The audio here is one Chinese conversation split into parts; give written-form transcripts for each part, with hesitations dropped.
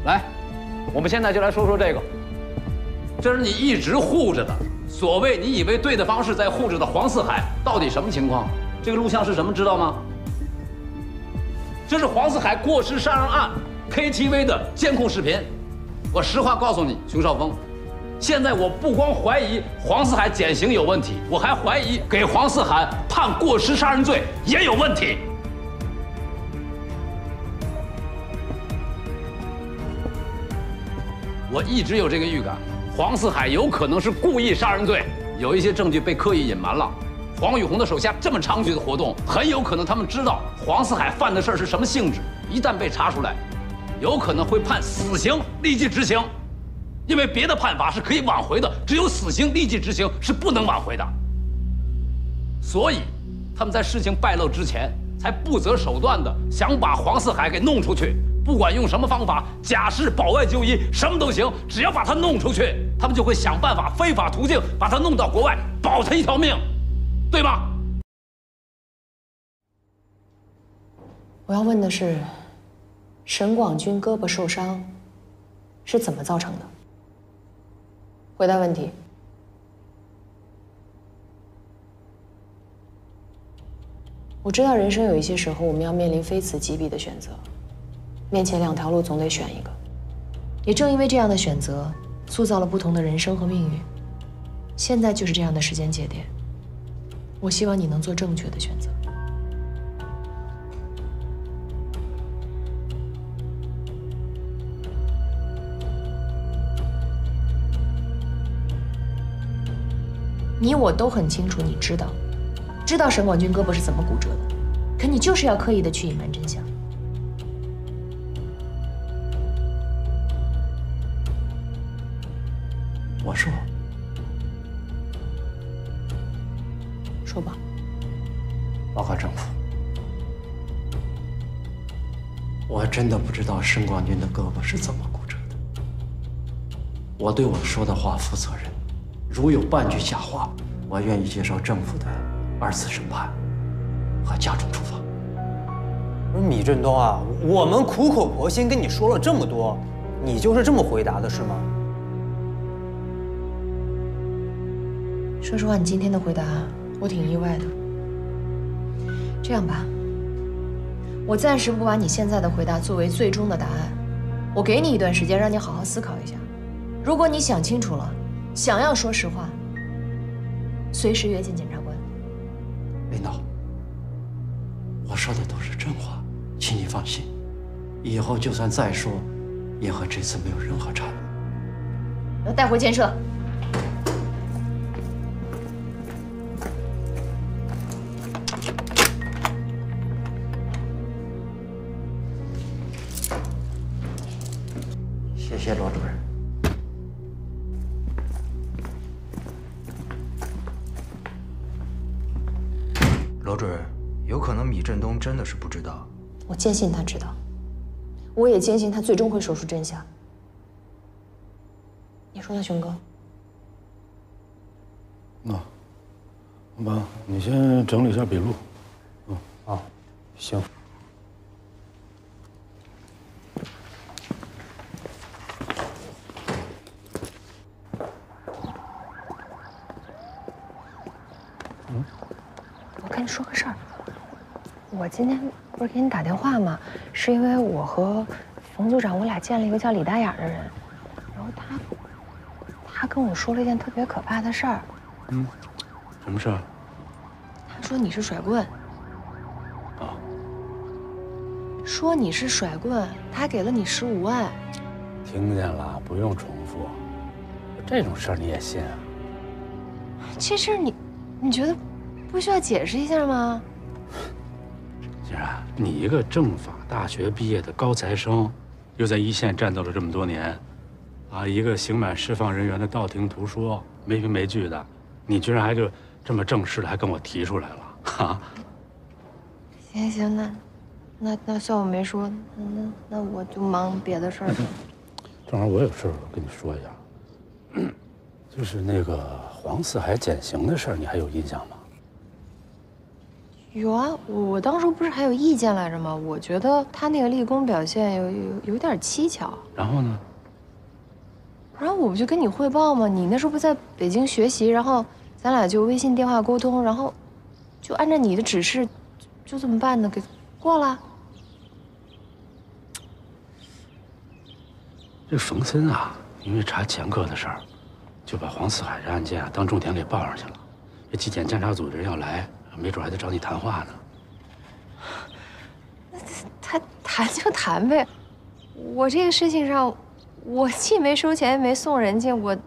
来，我们现在就来说说这个，这是你一直护着的，所谓你以为对的方式在护着的黄四海，到底什么情况？这个录像是什么？知道吗？这是黄四海过失杀人案 KTV 的监控视频。我实话告诉你，熊少峰，现在我不光怀疑黄四海减刑有问题，我还怀疑给黄四海判过失杀人罪也有问题。我一直有这个预感，黄四海有可能是故意杀人罪，有一些证据被刻意隐瞒了。黄宇红的手下这么猖獗的活动，很有可能他们知道黄四海犯的事儿是什么性质，一旦被查出来，有可能会判死刑立即执行，因为别的判罚是可以挽回的，只有死刑立即执行是不能挽回的。所以，他们在事情败露之前，才不择手段的想把黄四海给弄出去。不管用什么方法，假释、保外就医，什么都行，只要把他弄出去，他们就会想办法非法途径把他弄到国外，保他一条命，对吗？我要问的是，沈广军胳膊受伤是怎么造成的？回答问题。我知道人生有一些时候，我们要面临非此即彼的选择。面前两条路总得选一个，也正因为这样的选择，塑造了不同的人生和命运。现在就是这样的时间节点，我希望你能做正确的选择。你我都很清楚，你知道沈广军胳膊是怎么骨折的，可你就是要刻意的去隐瞒真相。我说，说吧。报告政府，我真的不知道沈广军的胳膊是怎么骨折的。我对我说的话负责任，如有半句假话，我愿意接受政府的2次审判和加重处罚。不是米振东啊，我们苦口婆心跟你说了这么多，你就是这么回答的是吗？说实话，你今天的回答我挺意外的。这样吧，我暂时不把你现在的回答作为最终的答案，我给你一段时间，让你好好思考一下。如果你想清楚了，想要说实话，随时约见检察官。领导，我说的都是真话，请你放心，以后就算再说，也和这次没有任何差别。要带回监舍。谢谢罗主任。罗主任，有可能米振东真的是不知道。我坚信他知道，我也坚信他最终会说出真相。你说呢，熊哥？那，老板，你先整理一下笔录。啊，行。我跟你说个事儿，我今天不是给你打电话吗？是因为我和冯组长我俩见了一个叫李大眼的人，然后他跟我说了一件特别可怕的事儿。什么事儿？他说你是甩棍。啊？说你是甩棍，他给了你15万。听见了，不用重复。这种事儿你也信啊？这事儿你觉得不需要解释一下吗？既然你一个政法大学毕业的高材生，又在一线战斗了这么多年，啊，一个刑满释放人员的道听途说、没凭没据的，你居然还就这么正式的还跟我提出来了，哈？行，那算我没说，那我就忙别的事儿去。正好我有事儿跟你说一下，就是那个黄四海减刑的事儿，你还有印象吗？有啊，我当初不是还有意见来着吗？我觉得他那个立功表现有点蹊跷。然后呢？然后我不就跟你汇报吗？你那时候不在北京学习，然后咱俩就微信电话沟通，然后就按照你的指示，就这么办的，给过了。这冯森啊，因为查前科的事儿，就把黄四海这案件啊当重点给报上去了。这纪检监察组的人要来，没准还得找你谈话呢。他谈就谈呗，我这个事情上，我既没收钱，也没送人家，我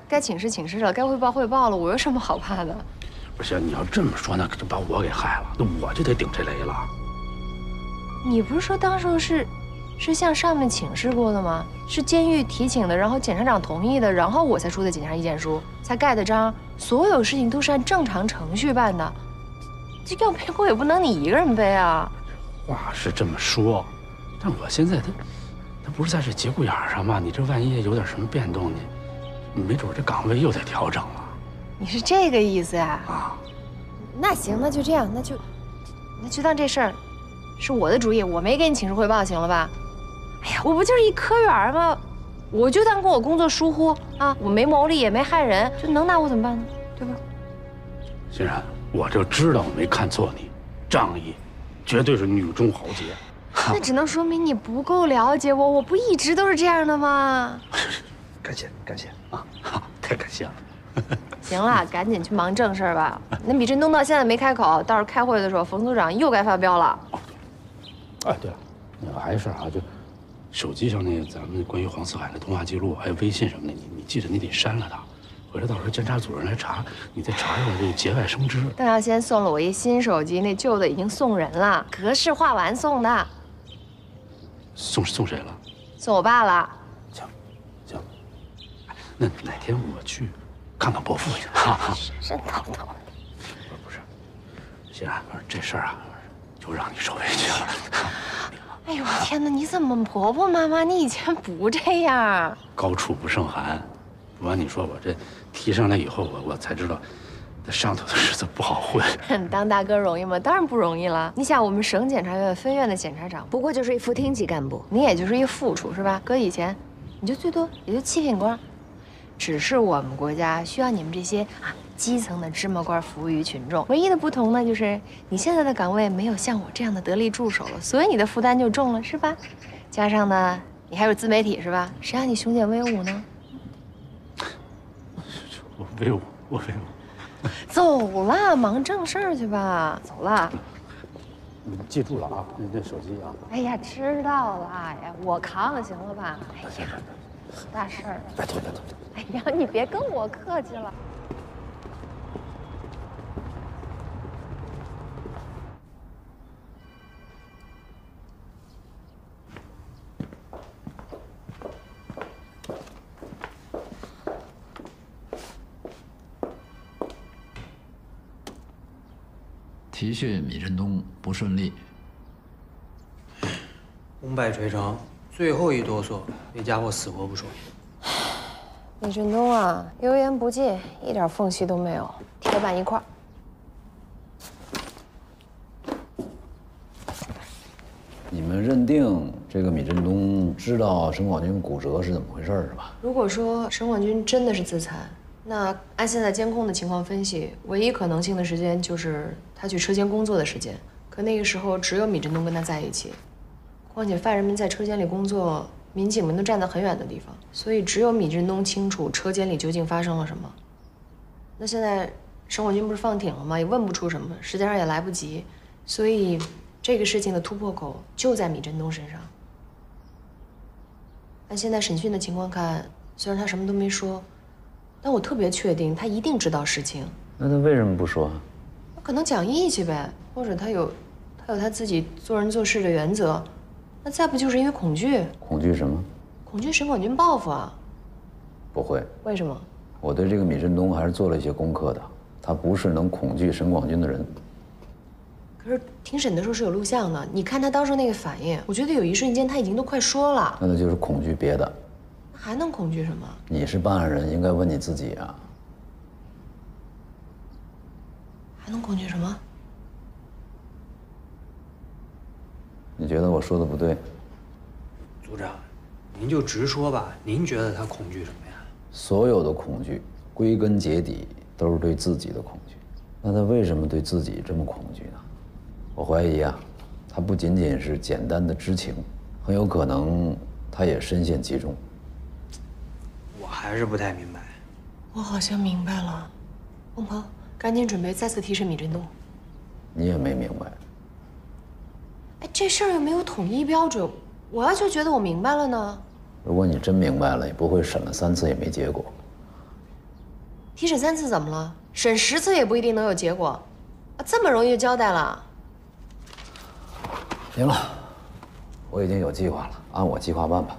该请示请示了，该汇报汇报了，我有什么好怕的？不是，你要这么说，那可就把我给害了，那我就得顶这雷了。你不是说当时是向上面请示过的吗？是监狱提请的，然后检察长同意的，然后我才出的检察意见书，才盖的章，所有事情都是按正常程序办的。这要背锅也不能你一个人背啊。话是这么说，但我现在他不是在这节骨眼上吗？你这万一有点什么变动，你没准这岗位又得调整了。你是这个意思呀？啊，那行，那就这样，那就当这事儿是我的主意，我没给你请示汇报，行了吧？哎呀，我不就是一科员吗？我就当跟我工作疏忽啊，我没谋利也没害人，就能拿我怎么办呢？对吧？欣然，我就知道我没看错你，仗义，绝对是女中豪杰。那只能说明你不够了解我，我不一直都是这样的吗？感谢啊，太感谢了。行了，赶紧去忙正事儿吧。那米振东到现在没开口，到时候开会的时候，冯组长又该发飙了。哎，对了，那个还有事儿啊，就手机上那个咱们关于黄四海的通话记录，还有微信什么的，你记着你得删了它。回来到时候监察组人来查，你再查查这个节外生枝。邓耀先送了我一新手机，那旧的已经送人了，格式化完送的。送谁了？送我爸了。行，那哪天我去看看伯父去啊？神叨叨。不是，欣然，这事儿啊，就让你受委屈了。哎呦天哪！你怎么婆婆妈妈？你以前不这样。高处不胜寒，不瞒你说，我这提上来以后，我才知道，这上头的日子不好混。当大哥容易吗？当然不容易了。你想，我们省检察院分院的检察长，不过就是一副厅级干部，你也就是一副处是吧？搁以前，你就最多也就7品官。只是我们国家需要你们这些基层的芝麻官服务于群众。唯一的不同呢，就是你现在的岗位没有像我这样的得力助手了，所以你的负担就重了，是吧？加上呢，你还有自媒体是吧？谁让你雄简威武呢？我威武。走了，忙正事儿去吧。走了。你记住了啊，那手机啊。哎呀，知道了呀，我扛行了吧？哎呀，大事儿。拜托。哎呀，你别跟我客气了。提讯米振东不顺利，功败垂成，最后一哆嗦，那家伙死活不说。米振东啊，油盐不进，一点缝隙都没有，铁板一块。你们认定这个米振东知道沈广军骨折是怎么回事是吧？如果说沈广军真的是自残，那按现在监控的情况分析，唯一可能性的时间就是他去车间工作的时间。可那个时候只有米振东跟他在一起，况且犯人们在车间里工作，民警们都站在很远的地方，所以只有米振东清楚车间里究竟发生了什么。那现在沈广军不是放挺了吗？也问不出什么，时间上也来不及，所以这个事情的突破口就在米振东身上。按现在审讯的情况看，虽然他什么都没说，但我特别确定他一定知道实情。那他为什么不说？可能讲义气呗，或者他有他自己做人做事的原则。那再不就是因为恐惧？恐惧什么？恐惧沈广军报复啊？不会。为什么？我对这个米振东还是做了一些功课的，他不是能恐惧沈广军的人。可是庭审的时候是有录像的，你看他当时那个反应，我觉得有一瞬间他已经都快说了。那就是恐惧别的。还能恐惧什么？你是办案人，应该问你自己啊。还能恐惧什么？你觉得我说的不对？组长，您就直说吧，您觉得他恐惧什么呀？所有的恐惧，归根结底都是对自己的恐惧。那他为什么对自己这么恐惧呢？我怀疑啊，他不仅仅是简单的知情，很有可能他也深陷其中。我还是不太明白。我好像明白了，孟鹏，赶紧准备再次提审米振东。你也没明白。哎，这事儿又没有统一标准，我要就觉得我明白了呢。如果你真明白了，也不会审了3次也没结果。提审3次怎么了？审10次也不一定能有结果，啊，这么容易就交代了？行了，我已经有计划了，按我计划办吧。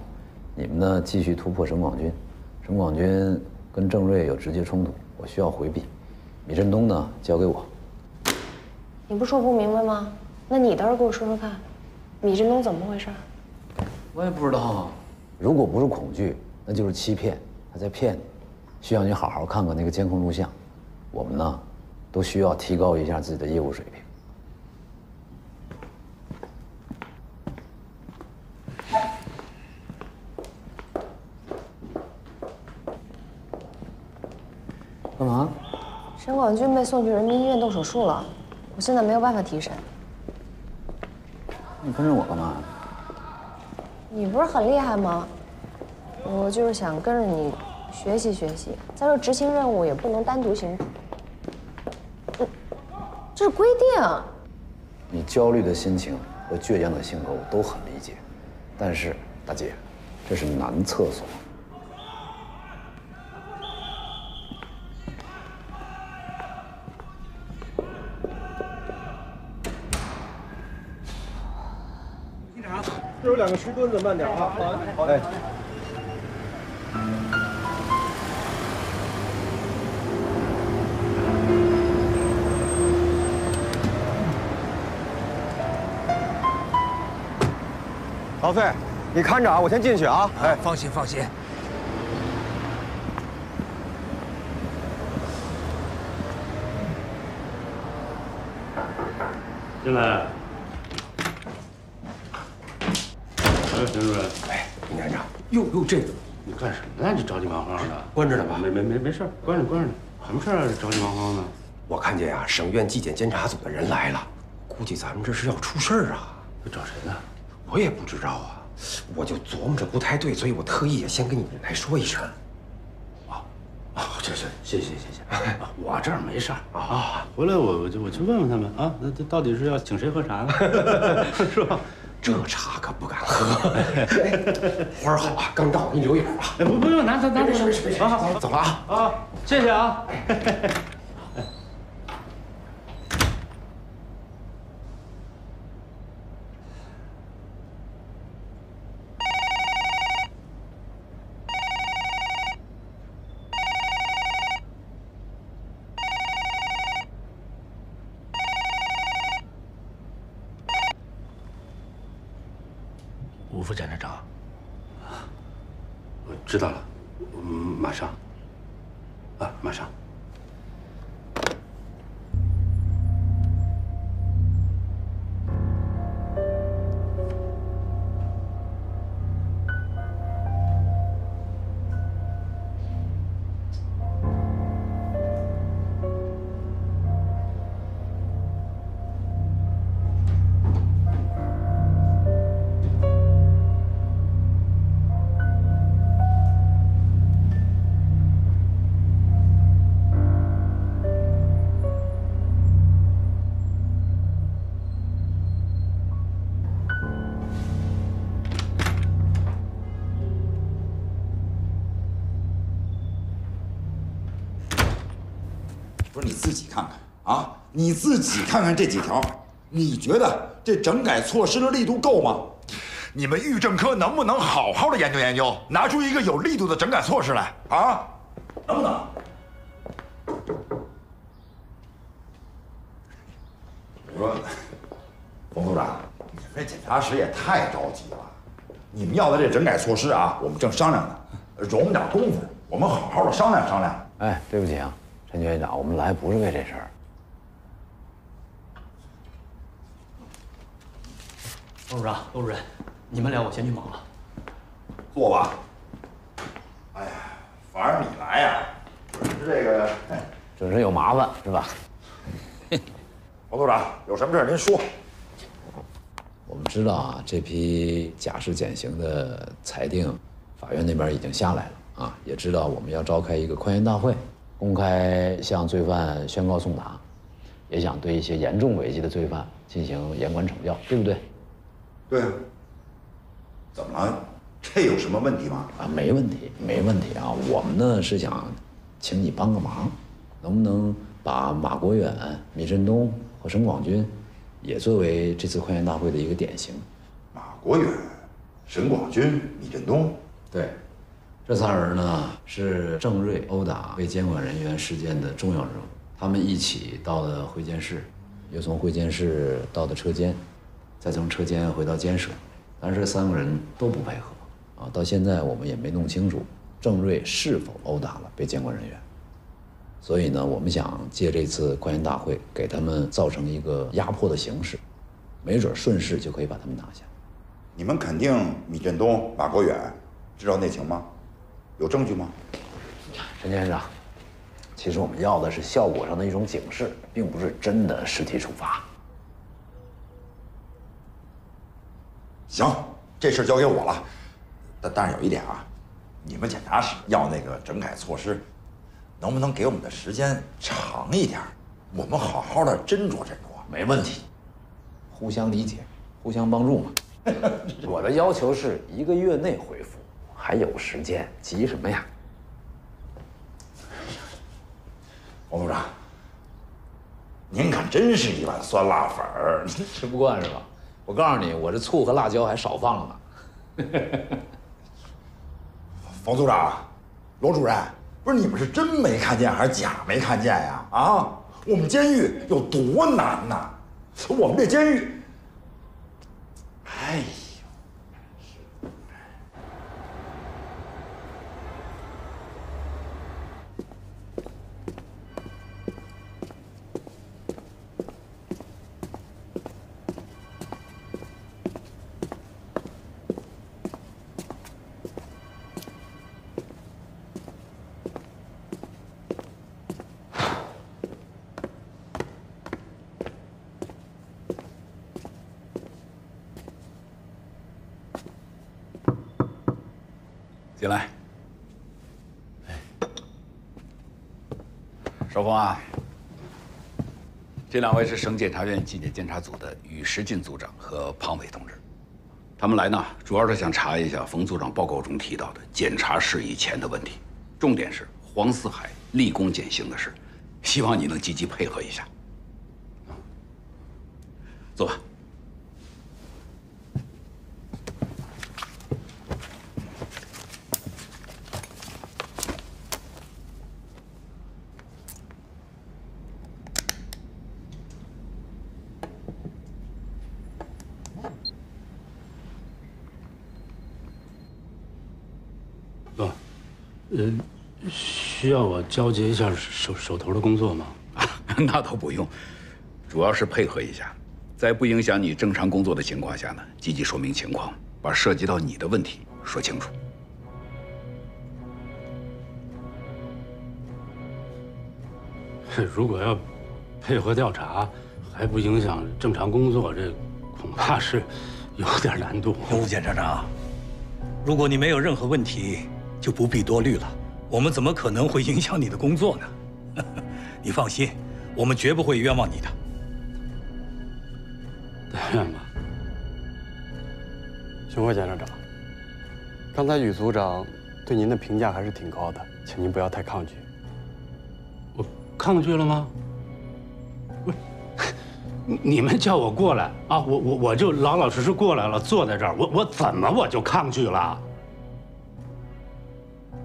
你们呢，继续突破沈广军。沈广军跟郑瑞有直接冲突，我需要回避。米振东呢，交给我。你不说不明白吗？那你倒是给我说说看，米振东怎么回事？我也不知道啊。如果不是恐惧，那就是欺骗，他在骗你。需要你好好看看那个监控录像。我们呢，都需要提高一下自己的业务水平。干嘛？沈广军被送去人民医院动手术了，我现在没有办法提审。你跟着我干嘛？你不是很厉害吗？我就是想跟着你学习学习。再说执行任务也不能单独行。这是规定。你焦虑的心情和倔强的性格我都很理解，但是大姐，这是男厕所。这有2个石墩子，慢点啊！好，哎。老费，你看着啊，我先进去啊。哎，放心放心。进来。陈主任，哎，李连长，哟，这个，你干什么呢？这着急忙慌的。关着呢吧？没事，关着。什么事啊？着急忙慌的。我看见啊，省院纪检监察组的人来了，估计咱们这是要出事儿啊。找谁呢？我也不知道啊，我就琢磨着不太对，所以我特意也先跟你来说一声。这谢谢。我这儿没事儿啊。回来我去问问他们啊，那这到底是要请谁喝茶呢？是吧？这茶可不敢喝。花儿好啊，刚到，你留一会儿啊。不用拿走。好，走了啊。啊，谢谢啊。吴副检察长，我知道了，马上。马上。不是你自己看看啊！你自己看看这几条，你觉得这整改措施的力度够吗？你们狱政科能不能好好的研究研究，拿出一个有力度的整改措施来啊？能不能？我说，冯组长，你们这检察室也太着急了。你们要的这整改措施啊，我们正商量呢，容我们点功夫，我们好好的商量商量。哎，对不起啊，陈局长，我们来不是为这事儿。董事长、窦主任，你们俩我先去忙了。坐吧。哎呀，反正你来呀，准是这个，准是有麻烦是吧？王组长，有什么事您说。我们知道啊，这批假释减刑的裁定，法院那边已经下来了啊，也知道我们要召开一个宽严大会，公开向罪犯宣告送达，也想对一些严重违纪的罪犯进行严管惩教，对不对？对啊。怎么了？这有什么问题吗？啊，没问题，没问题啊。我们呢是想请你帮个忙，能不能把马国远、米振东和沈广军也作为这次宽严大会的一个典型？马国远、沈广军、米振东，对，这仨人呢是郑瑞殴打被监管人员事件的重要人物，他们一起到了会监室，又从会监室到的车间，再从车间回到监舍，但是这3个人都不配合啊，到现在我们也没弄清楚郑瑞是否殴打了被监管人员。所以呢，我们想借这次宽严大会，给他们造成一个压迫的形势，没准顺势就可以把他们拿下。你们肯定米振东、马国远知道内情吗？有证据吗？陈先生，其实我们要的是效果上的一种警示，并不是真的实体处罚。行，这事交给我了。但是有一点啊，你们检察室要那个整改措施，能不能给我们的时间长一点？我们好好的斟酌斟酌。没问题，互相理解，互相帮助嘛。我的要求是1个月内回复，还有时间，急什么呀？王组长，您可真是一碗酸辣粉儿，吃不惯是吧？我告诉你，我这醋和辣椒还少放了呢。冯组长，罗主任，不是你们是真没看见还是假没看见呀？啊，我们监狱有多难呐！我们这监狱，哎呦，进来。少峰啊，这2位是省检察院纪检监察组的宇石进组长和庞伟同志，他们来呢，主要是想查一下冯组长报告中提到的检察室以前的问题，重点是黄四海立功减刑的事，希望你能积极配合一下。坐吧。需要我交接一下手头的工作吗？那倒不用，主要是配合一下，在不影响你正常工作的情况下呢，积极说明情况，把涉及到你的问题说清楚。如果要配合调查，还不影响正常工作，这恐怕是有点难度。吴检察长，如果你没有任何问题，就不必多虑了。我们怎么可能会影响你的工作呢？你放心，我们绝不会冤枉你的。但愿吧。熊辉检察长，刚才宇组长对您的评价还是挺高的，请您不要太抗拒。我抗拒了吗？不是，你们叫我过来啊，我就老老实实过来了，坐在这儿，我怎么我就抗拒了？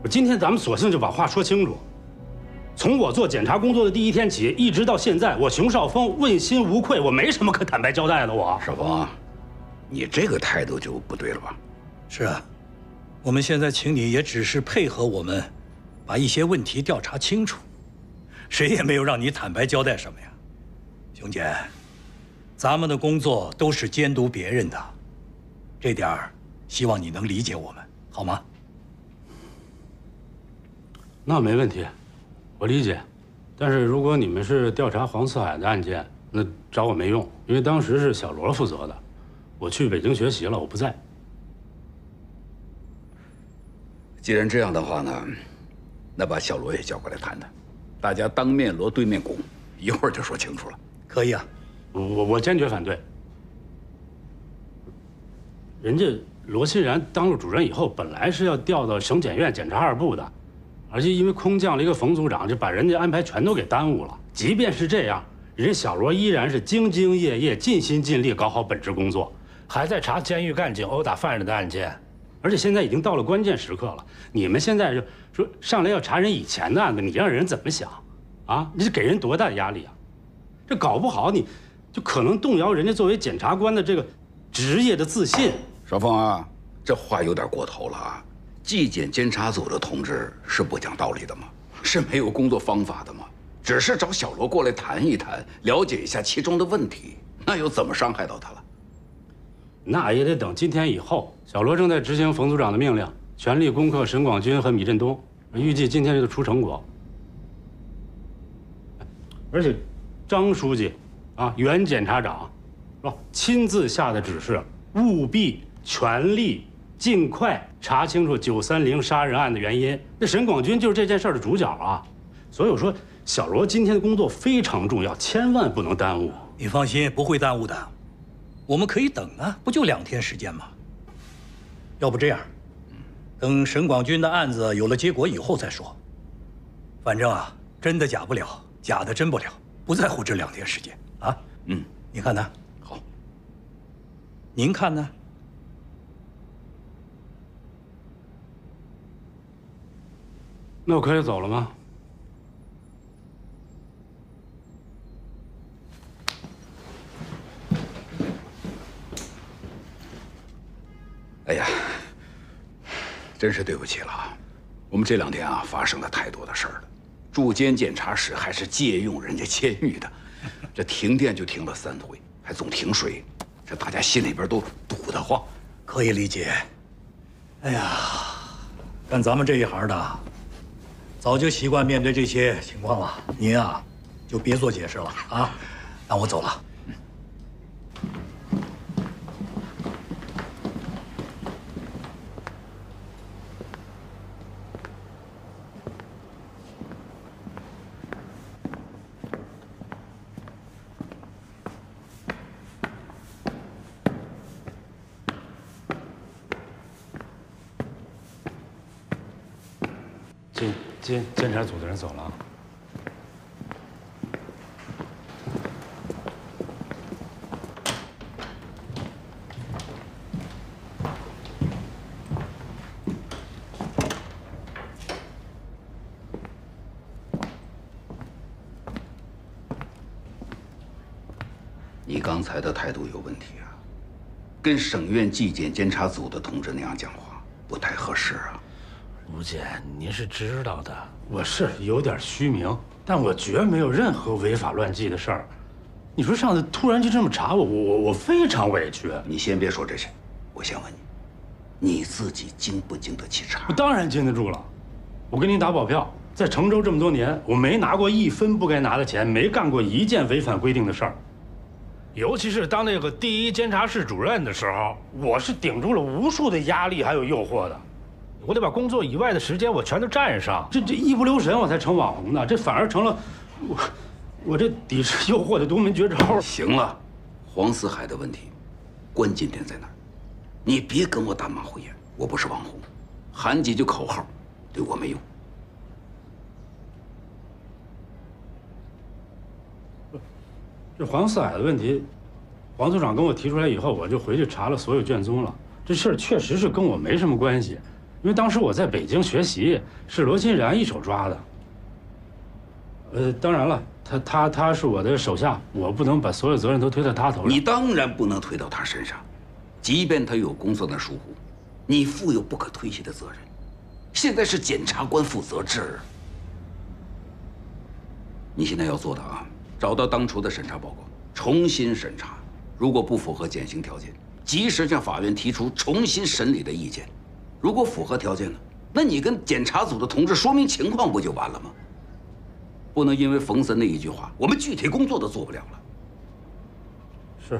今天咱们索性就把话说清楚。从我做检察工作的第1天起，一直到现在，我熊绍峰问心无愧，我没什么可坦白交代的。我少峰啊，你这个态度就不对了吧？是啊，我们现在请你也只是配合我们，把一些问题调查清楚，谁也没有让你坦白交代什么呀。熊检，咱们的工作都是监督别人的，这点儿希望你能理解我们，好吗？那没问题，我理解。但是如果你们是调查黄四海的案件，那找我没用，因为当时是小罗负责的，我去北京学习了，我不在。既然这样的话呢，那把小罗也叫过来谈谈，大家当面锣对面鼓，一会儿就说清楚了。可以啊，我坚决反对。人家罗欣然当了主任以后，本来是要调到省检院检察二部的，而且因为空降了一个冯组长，就把人家安排全都给耽误了。即便是这样，人家小罗依然是兢兢业业、尽心尽力搞好本职工作，还在查监狱干警殴打犯人的案件。而且现在已经到了关键时刻了，你们现在就说上来要查人以前的案子，你让人怎么想啊？你是给人多大的压力啊？这搞不好你就可能动摇人家作为检察官的这个职业的自信。少峰啊，这话有点过头了啊！纪检监察组的同志是不讲道理的吗？是没有工作方法的吗？只是找小罗过来谈一谈，了解一下其中的问题，那又怎么伤害到他了？那也得等今天以后。小罗正在执行冯组长的命令，全力攻克沈广军和米振东，预计今天就出成果。而且，张书记啊，原检察长，是吧？亲自下的指示，务必全力尽快查清楚930杀人案的原因。那沈广军就是这件事的主角啊，所以我说小罗今天的工作非常重要，千万不能耽误。你放心，不会耽误的。我们可以等啊，不就2天时间吗？要不这样，等沈广军的案子有了结果以后再说。反正啊，真的假不了，假的真不了，不在乎这2天时间啊。你看呢？好。您看呢？那我可以走了吗？哎呀，真是对不起了啊！我们这2天啊发生了太多的事儿了，驻监检察室还是借用人家监狱的，这停电就停了3回，还总停水，这大家心里边都堵得慌。可以理解。哎呀，干咱们这一行的，早就习惯面对这些情况了。您啊，就别做解释了啊。那我走了。监察组的人走了。你刚才的态度有问题啊，跟省院纪检监察组的同志那样讲话不太合适啊。吴检，您是知道的，我是有点虚名，但我绝没有任何违法乱纪的事儿。你说上次突然就这么查我非常委屈。你先别说这些，我先问你，你自己经不经得起查？我当然经得住了，我跟您打保票，在成州这么多年，我没拿过1分不该拿的钱，没干过1件违反规定的事儿。尤其是当那个第1监察室主任的时候，我是顶住了无数的压力还有诱惑的。我得把工作以外的时间我全都占上，这一不留神我才成网红的，这反而成了我这抵制诱惑的独门绝招。行了，黄四海的问题，关键点在哪儿？你别跟我打马虎眼，我不是网红，喊几句口号对我没用。这黄四海的问题，黄组长跟我提出来以后，我就回去查了所有卷宗了。这事儿确实是跟我没什么关系。因为当时我在北京学习，是罗欣然一手抓的。当然了，他是我的手下，我不能把所有责任都推到他头上。你当然不能推到他身上，即便他有工作的疏忽，你负有不可推卸的责任。现在是检察官负责制，你现在要做的啊，找到当初的审查报告，重新审查，如果不符合减刑条件，及时向法院提出重新审理的意见。如果符合条件呢，那你跟检察组的同志说明情况不就完了吗？不能因为冯森那一句话，我们具体工作都做不了了。是。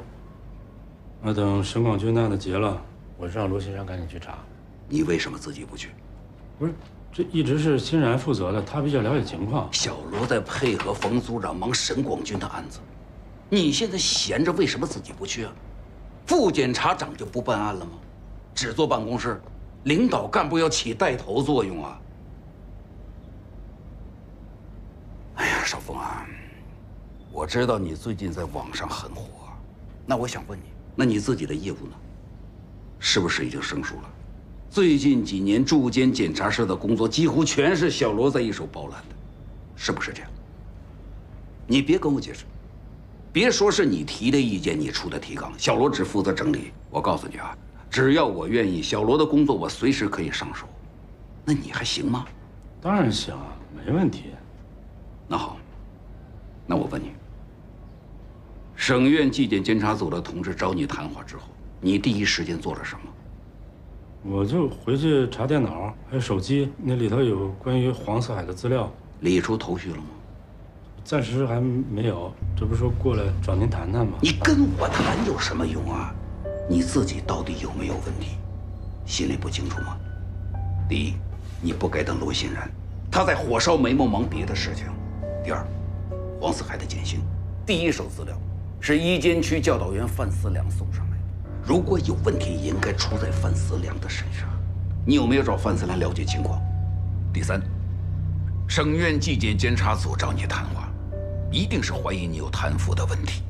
那等沈广军案子结了，我让罗新然赶紧去查。你为什么自己不去？不是，这一直是欣然负责的，他比较了解情况。小罗在配合冯组长忙沈广军的案子，你现在闲着，为什么自己不去啊？副检察长就不办案了吗？只坐办公室，领导干部要起带头作用啊！哎呀，少峰啊，我知道你最近在网上很火，那我想问你，那你自己的业务呢？是不是已经生疏了？最近几年驻监检察室的工作几乎全是小罗在一手包揽的，是不是这样？你别跟我解释，别说是你提的意见，你出的提纲，小罗只负责整理。我告诉你啊，只要我愿意，小罗的工作我随时可以上手。那你还行吗？当然行啊，没问题。那好，那我问你，省院纪检监察组的同志找你谈话之后，你第一时间做了什么？我就回去查电脑，还有手机，那里头有关于黄四海的资料。理出头绪了吗？暂时还没有，这不是说过来找您谈谈吗？你跟我谈有什么用啊？你自己到底有没有问题？心里不清楚吗？第一，你不该等罗欣然，他在火烧眉毛忙别的事情。第二，黄四海的简讯，第一手资料是一监区教导员范思良送上来的。如果有问题，也应该出在范思良的身上。你有没有找范思良了解情况？第三，省院纪检监察组找你谈话，一定是怀疑你有贪腐的问题。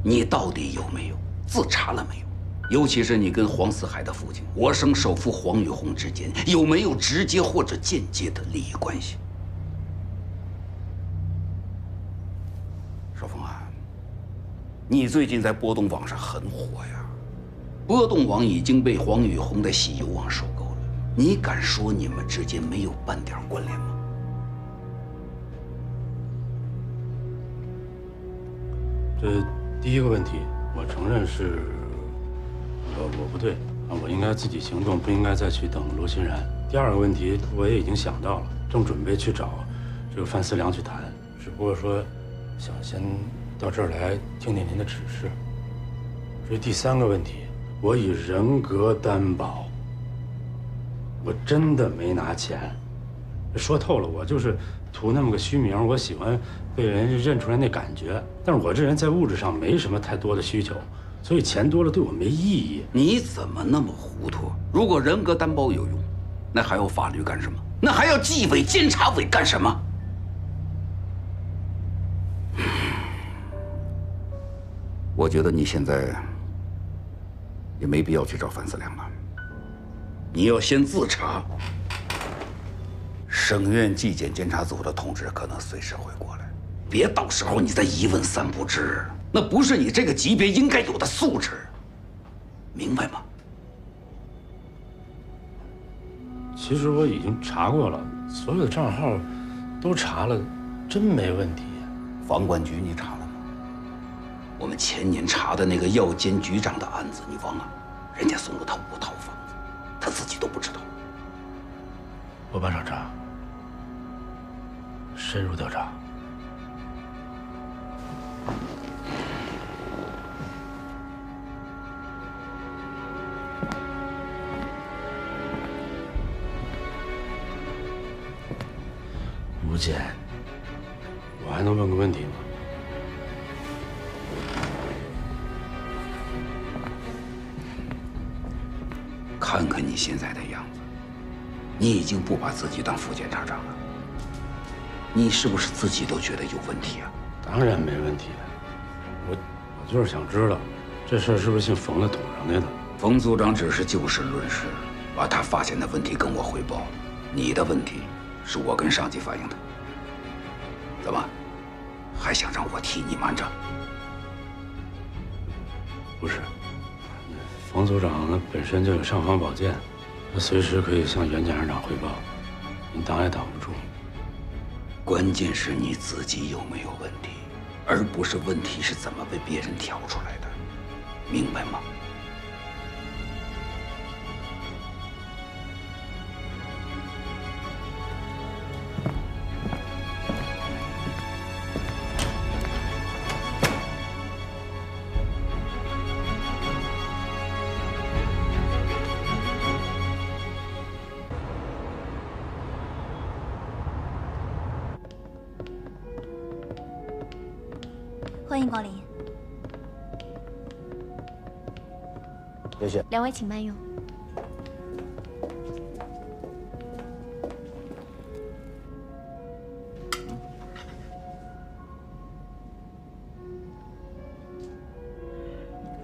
你到底有没有？自查了没有？尤其是你跟黄四海的父亲我省首富黄宇红之间有没有直接或者间接的利益关系？少峰啊，你最近在波动网上很火呀。波动网已经被黄宇红的西游网收购了，你敢说你们之间没有半点关联吗？这第一个问题，我承认是我不对啊，我应该自己行动，不应该再去等罗欣然。第二个问题，我也已经想到了，正准备去找这个范思良去谈，只不过说想先到这儿来听听您的指示。至于第三个问题，我以人格担保，我真的没拿钱。说透了，我就是图那么个虚名，我喜欢被人认出来那感觉。但是我这人在物质上没什么太多的需求，所以钱多了对我没意义。你怎么那么糊涂？如果人格担保有用，那还要法律干什么？那还要纪委监察委干什么？我觉得你现在也没必要去找范思良了，你要先自查。省院纪检监察组的同志可能随时会过来，别到时候你再一问三不知，那不是你这个级别应该有的素质，明白吗？其实我已经查过了，所有的账号都查了，真没问题。房管局你查了吗？我们前年查的那个药监局长的案子，你忘了？人家送了他5套房子，他自己都不知道。我马上查，深入调查。吴姐，我还能问个问题吗？看看你现在的样子，你已经不把自己当副检察长了，你是不是自己都觉得有问题啊？当然没问题，我就是想知道，这事儿是不是姓冯的捅上来的？冯组长只是就事论事，把他发现的问题跟我汇报，你的问题是我跟上级反映的。怎么，还想让我替你瞒着？不是，冯组长呢本身就有尚方宝剑，他随时可以向袁检察长汇报，您挡也挡不住。关键是你自己有没有问题，而不是问题是怎么被别人挑出来的，明白吗？欢迎光临。谢谢。两位请慢用。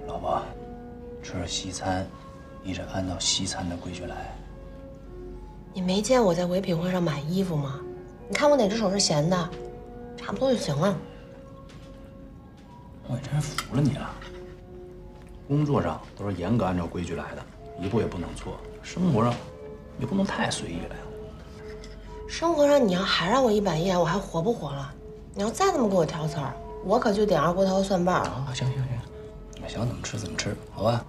老婆，这是西餐，你得按照西餐的规矩来。你没见我在唯品会上买衣服吗？你看我哪只手是咸的，差不多就行了。我也真服了你了。工作上都是严格按照规矩来的，一步也不能错。生活上也不能太随意了呀。生活上你要还让我一板一眼，我还活不活了？你要再这么给我挑刺儿，我可就点二锅头蒜瓣了。啊，行，想怎么吃怎么吃，好吧？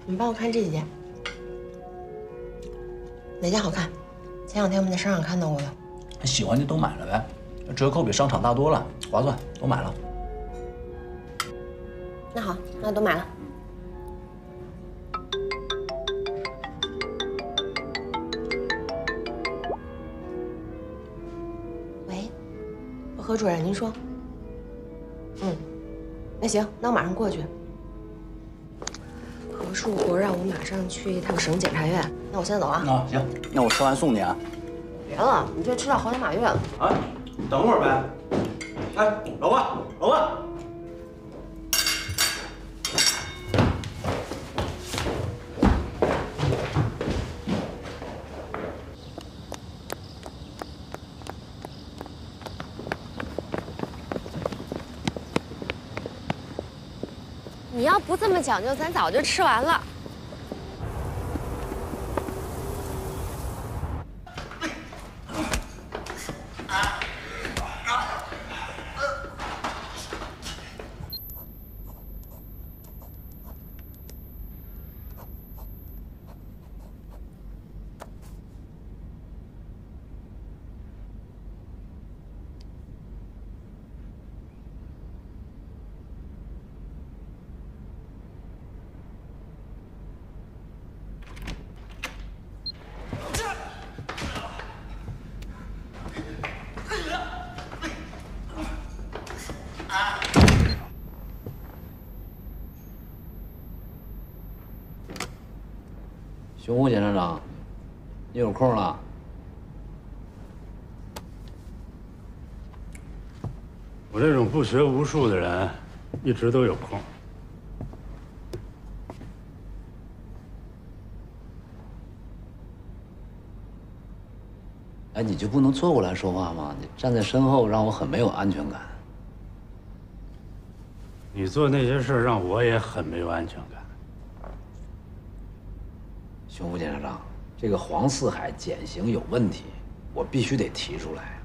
你帮我看这几件，哪件好看？前两天我们在商场看到过的。喜欢就都买了呗，折扣比商场大多了，划算，都买了。那好，那都买了。喂，何主任，您说？那行，那我马上过去。何树国让我马上去一趟省检察院，那我先走啊。啊，行，那我吃完送你啊。别了，你这吃到猴年马月了。啊，等会儿呗。哎，老婆，老婆。你要不这么讲究，咱早就吃完了。熊副检察长，你有空了？我这种不学无术的人，一直都有空。哎，你就不能坐过来说话吗？你站在身后，让我很没有安全感。你做那些事儿，让我也很没有安全感。熊副检察长，这个黄四海减刑有问题，我必须得提出来。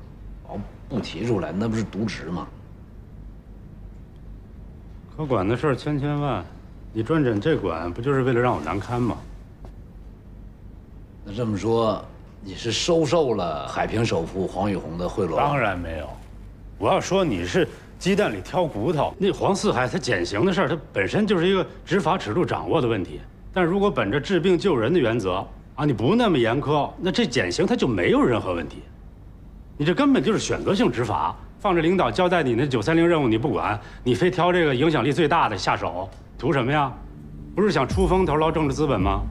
我不提出来，那不是渎职吗？可管的事儿千千万，你专整这管，不就是为了让我难堪吗？那这么说，你是收受了海平首富黄宇红的贿赂？当然没有。我要说你是鸡蛋里挑骨头。那黄四海他减刑的事儿，他本身就是一个执法尺度掌握的问题。但如果本着治病救人的原则啊，你不那么严苛，那这减刑它就没有任何问题。你这根本就是选择性执法，放着领导交代你那930任务你不管，你非挑这个影响力最大的下手，图什么呀？不是想出风头捞政治资本吗？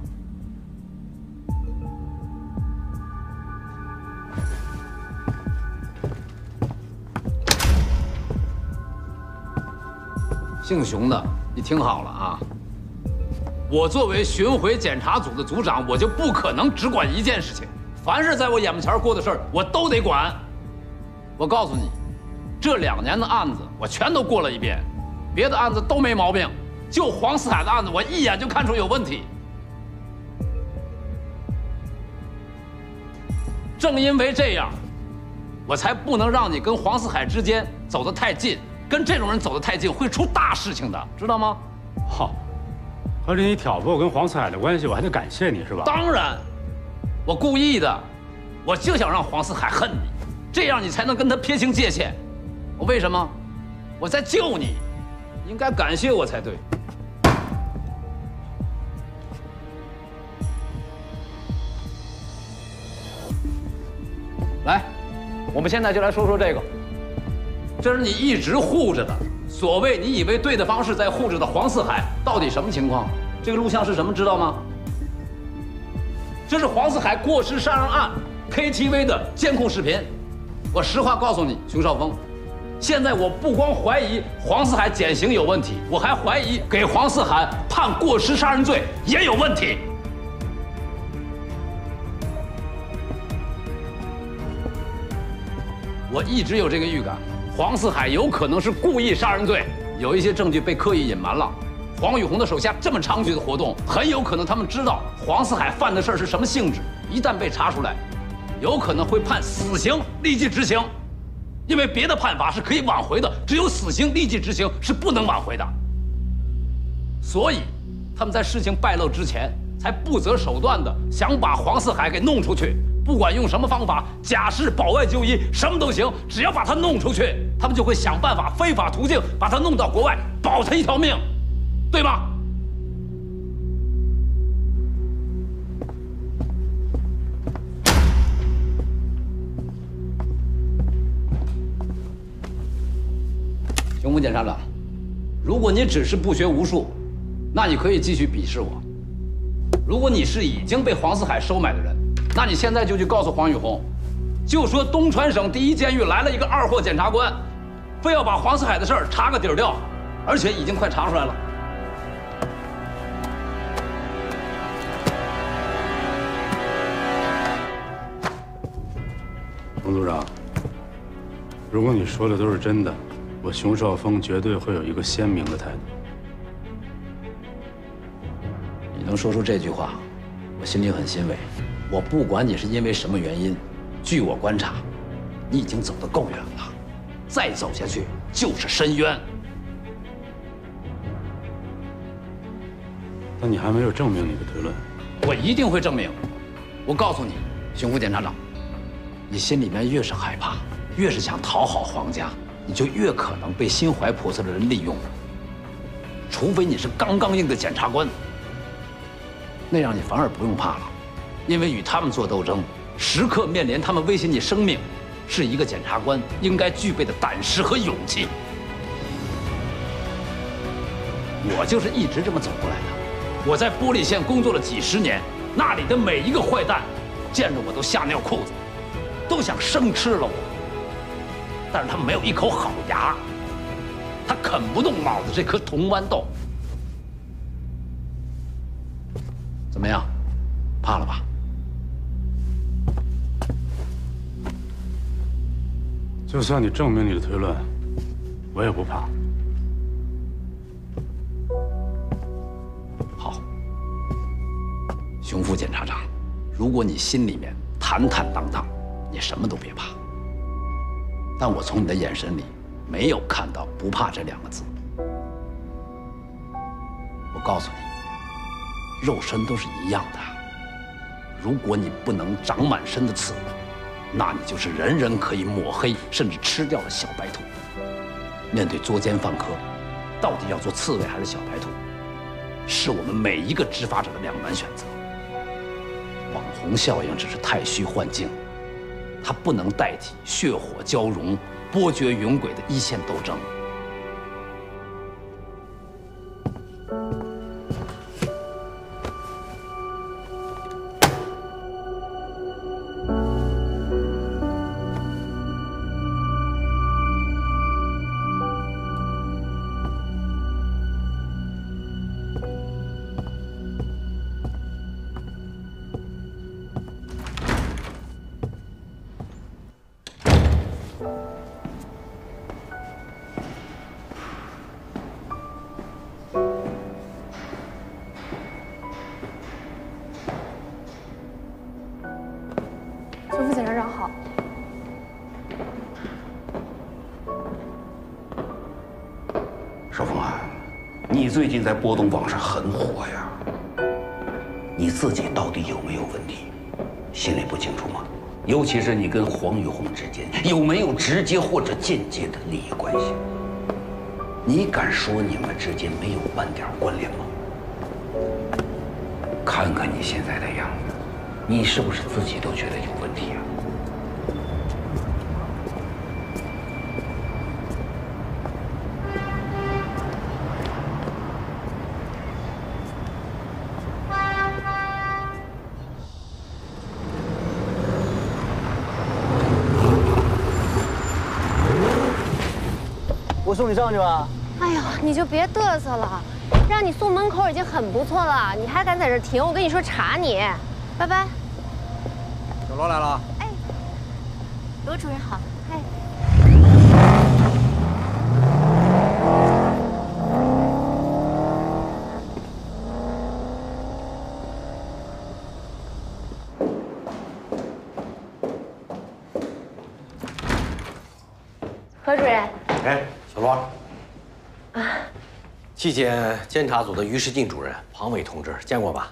姓熊的，你听好了啊！我作为巡回检查组的组长，我就不可能只管一件事情，凡是在我眼巴前过的事儿，我都得管。我告诉你，这2年的案子我全都过了一遍，别的案子都没毛病，就黄四海的案子，我一眼就看出有问题。正因为这样，我才不能让你跟黄四海之间走得太近，跟这种人走得太近会出大事情的，知道吗？好。合着你挑拨我跟黄四海的关系，我还得感谢你是吧？当然，我故意的，我就想让黄四海恨你，这样你才能跟他撇清界限。我为什么？我在救你，应该感谢我才对。来，我们现在就来说说这个，这是你一直护着的，所谓你以为对的方式在护着的黄四海，到底什么情况？这个录像是什么？知道吗？这是黄四海过失杀人案 KTV 的监控视频。我实话告诉你，熊绍峰，现在我不光怀疑黄四海减刑有问题，我还怀疑给黄四海判过失杀人罪也有问题。我一直有这个预感，黄四海有可能是故意杀人罪，有一些证据被刻意隐瞒了。黄宇红的手下这么猖獗的活动，很有可能他们知道黄四海犯的事是什么性质，一旦被查出来，有可能会判死刑立即执行，因为别的判罚是可以挽回的，只有死刑立即执行是不能挽回的。所以，他们在事情败露之前，才不择手段的想把黄四海给弄出去。不管用什么方法，假释、保外就医，什么都行，只要把他弄出去，他们就会想办法非法途径把他弄到国外，保他一条命，对吗？熊副检察长，如果你只是不学无术，那你可以继续鄙视我；如果你是已经被黄四海收买的人，那你现在就去告诉黄宇红，就说东川省第一监狱来了一个二货检察官，非要把黄四海的事儿查个底儿掉，而且已经快查出来了。冯组长，如果你说的都是真的，我熊绍峰绝对会有一个鲜明的态度。你能说出这句话，我心里很欣慰。我不管你是因为什么原因，据我观察，你已经走得够远了，再走下去就是深渊。但你还没有证明你的推论。我一定会证明。我告诉你，熊副检察长，你心里面越是害怕，越是想讨好黄家，你就越可能被心怀叵测的人利用。除非你是刚刚硬的检察官，那样你反而不用怕了。因为与他们做斗争，时刻面临他们威胁你生命，是一个检察官应该具备的胆识和勇气。我就是一直这么走过来的。我在玻璃县工作了几十年，那里的每一个坏蛋，见着我都吓尿裤子，都想生吃了我。但是他们没有一口好牙，他啃不动脑子这颗铜豌豆。怎么样，怕了吧？就算你证明你的推论，我也不怕。好，熊副检察长，如果你心里面坦坦荡荡，你什么都别怕。但我从你的眼神里没有看到不怕这两个字。我告诉你，肉身都是一样的。如果你不能长满身的刺，那你就是人人可以抹黑甚至吃掉的小白兔。面对作奸犯科，到底要做刺猬还是小白兔，是我们每一个执法者的两难选择。网红效应只是太虚幻境，它不能代替血火交融、波谲云诡的一线斗争。熊副检察长好。少峰啊，你最近在波动网上很火呀，你自己到底有没有问题？心里不清楚吗？尤其是你跟黄宇红之间有没有直接或者间接的利益关系？你敢说你们之间没有半点关联吗？看看你现在的样子，你是不是自己都觉得有问题啊？我送你上去吧。哎呦，你就别嘚瑟了，让你送门口已经很不错了，你还敢在这停？我跟你说查你。拜拜。小罗来了。哎，罗主任好。哎。何主任。哎，小罗。啊。纪检监察组的于世进主任、庞伟同志见过吧？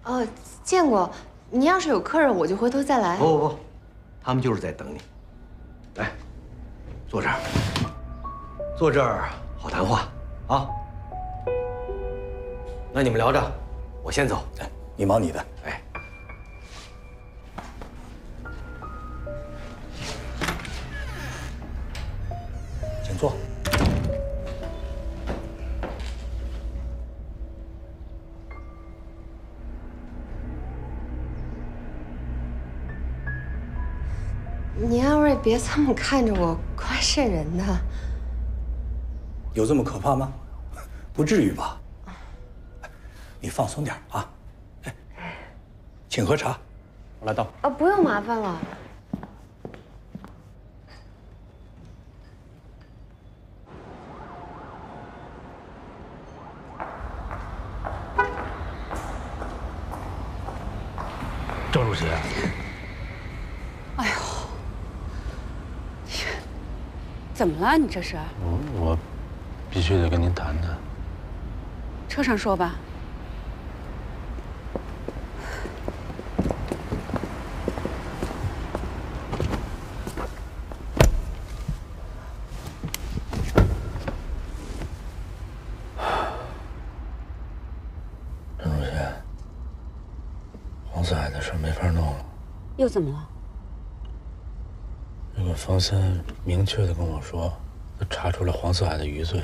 哦，见过。您要是有客人，我就回头再来。不，他们就是在等你。来，坐这儿，坐这儿好谈话啊。那你们聊着，我先走。哎，你忙你的。哎。请坐。您二位别这么看着我，怪瘆人的。有这么可怕吗？不至于吧？你放松点啊！哎，请喝茶，我来倒。不用麻烦了。郑主席。哎呦，怎么了？你这是？我必须得跟您谈谈。车上说吧。郑主席，黄四海的事没法弄了。又怎么了？那个方森明确的跟我说，他查出了黄四海的余罪。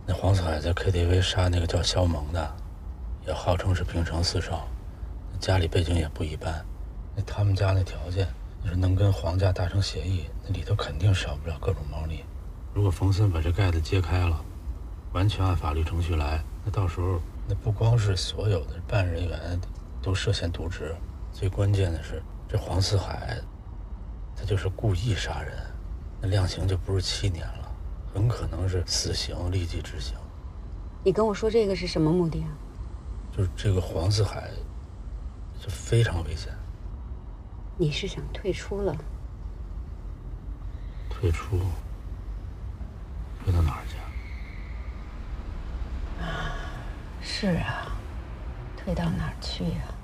那黄四海在 KTV 杀那个叫肖萌的，也号称是平城四少，家里背景也不一般。那他们家那条件，要是能跟黄家达成协议，那里头肯定少不了各种猫腻。如果冯森把这盖子揭开了，完全按法律程序来，那到时候那不光是所有的办案人员都涉嫌渎职，最关键的是这黄四海，他就是故意杀人，那量刑就不是7年了，很可能是死刑立即执行。你跟我说这个是什么目的啊？就是这个黄四海就非常危险。你是想退出了？退出？退到哪儿去？是啊，退到哪儿去呀？